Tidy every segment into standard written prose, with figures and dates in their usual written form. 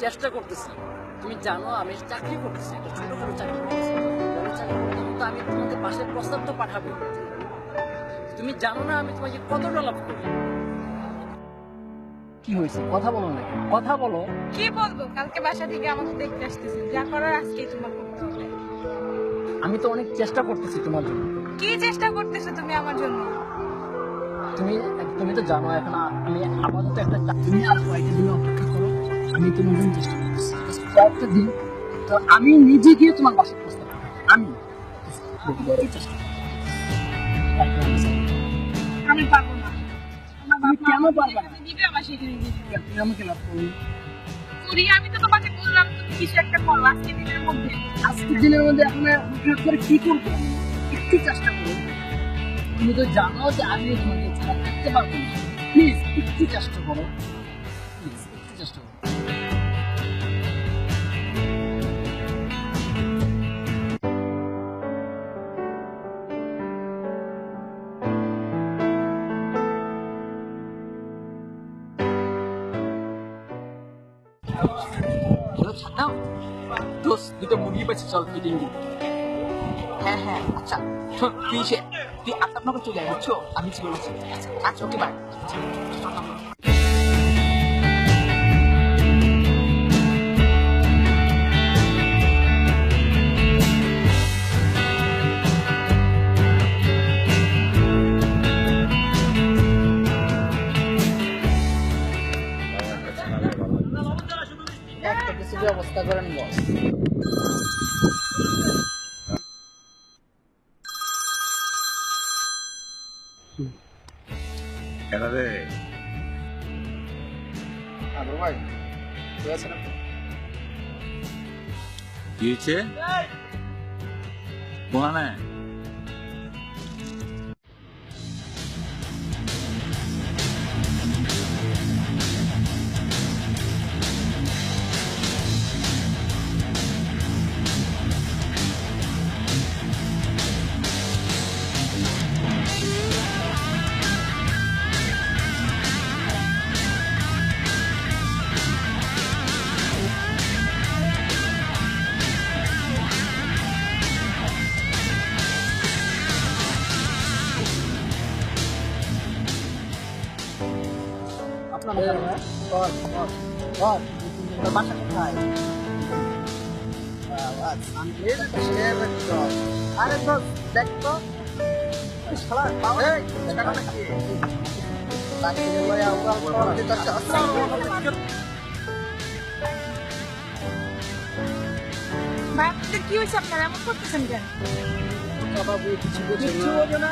চেষ্টা করতেছি। তুমি জানো আমি চাকরি করতেছি, একটা ছোটখাটো চাকরি করতেছি। বড় চাকরি করতে হলে তো আমি তোমাকে বাসায় প্রস্তাব তো পাঠাবো। তুমি জানো না আমি তোমাকে কতটা লাভ করি। কি হয়েছে? কথা বলো না, কথা বলো। কি বলবো? কালকে বাসা থেকে আমাকে দেখতে আসতেছে, যা করার আজকেই তোমার করতে হবে। আমি তো অনেক চেষ্টা করতেছি তোমার জন্য। কি চেষ্টা করতেছো তুমি আমার জন্য? তুমি তুমি তো জানো এখন আমি আপাতত একটা তুমি আর কয়েকটা দিন অপেক্ষা করো, আমি তোমার জন্য চেষ্টা করতেছি। কয়েকটা দিন তো আমি নিজে গিয়ে তোমার বাসায় প্রস্তাব পাঠাবো। আমি চেষ্টা করবো। আমি পারবো না। তুমি কেন পারবে না? দিবে আমার সেখানে দিবে। তুমি আমাকে লাভ করো। করি আমি তো তোমাকে বললাম তুমি কিছু একটা করো আজকে দিনের মধ্যে। আজকের দিনের মধ্যে এখন অপেক্ষা করে কি করবো? একটু চেষ্টা করো। তুমি তো জানো যে আমি তোমাকে ছাড়া থাকতে পারবো না। প্লিজ একটু চেষ্টা করো, প্লিজ একটু চেষ্টা করো। হ্যালো ছাড়াও দোস্ত, দুটো মুরগি পাইছি, চল ফিটিং দিই। হ্যাঁ হ্যাঁ আচ্ছা শোন তুই 8:00 চলে আয় বুঝছো আমি চলেছি আচ্ছা ওকে বাই একটা কিছু ব্যবস্থা করেন বস। রে আদর ভাই ঠিক আছে না? কি হয়েছে? কোনে আপনার বাসা কোথায়? আরে তো দেখ তো শালা পাওয়া নাকি ভাই আপনাদের কি হয়েছে? আপনারা এমন করতেছেন কেন? বাবু কিছু কিচ্ছু বোঝো না।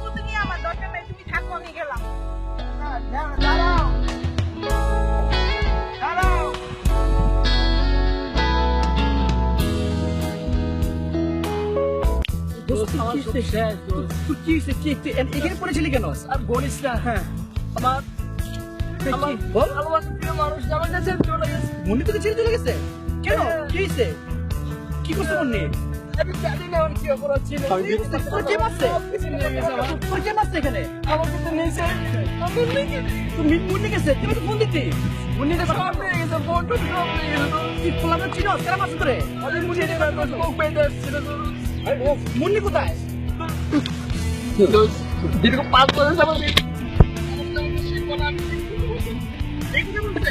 তুমি নিয়ে আমার দরকার নাই, তুমি থাকো আমি গেলাম। দাঁড়াও দাঁড়াও। এখানে পড়েছিলি কেন? আর বলিস না। হ্যাঁ আমার ভালোবাসার প্রিয় মানুষ আমার কাছে চলে গেছে। মনি তোকে ছেড়ে চলে গেছে কেন কি হয়েছে কি করছে মনি আমি জানি না ওর কি অপরাধ ছিল। তোর কে মারছে কিছু নিয়ে গেছে আমার। তোর কে মারছে এখানে আমাকে তো নিয়েছে। আমি নিয়ে তুমি মুন্নি গেছে তুমি তো ফোন দিতি মুন্নি গেছে সব নিয়ে গেছে, ফোন টোন সব নিয়ে গেছে। তুই পোলানো চিনো কেন মারছে তোরে আমি বুঝে নিলাম তোর মুখ বেঁধে আসছিল। মুন্নি কোথায় দীর্ঘ 5 বছর যাবত দেখতে বলতে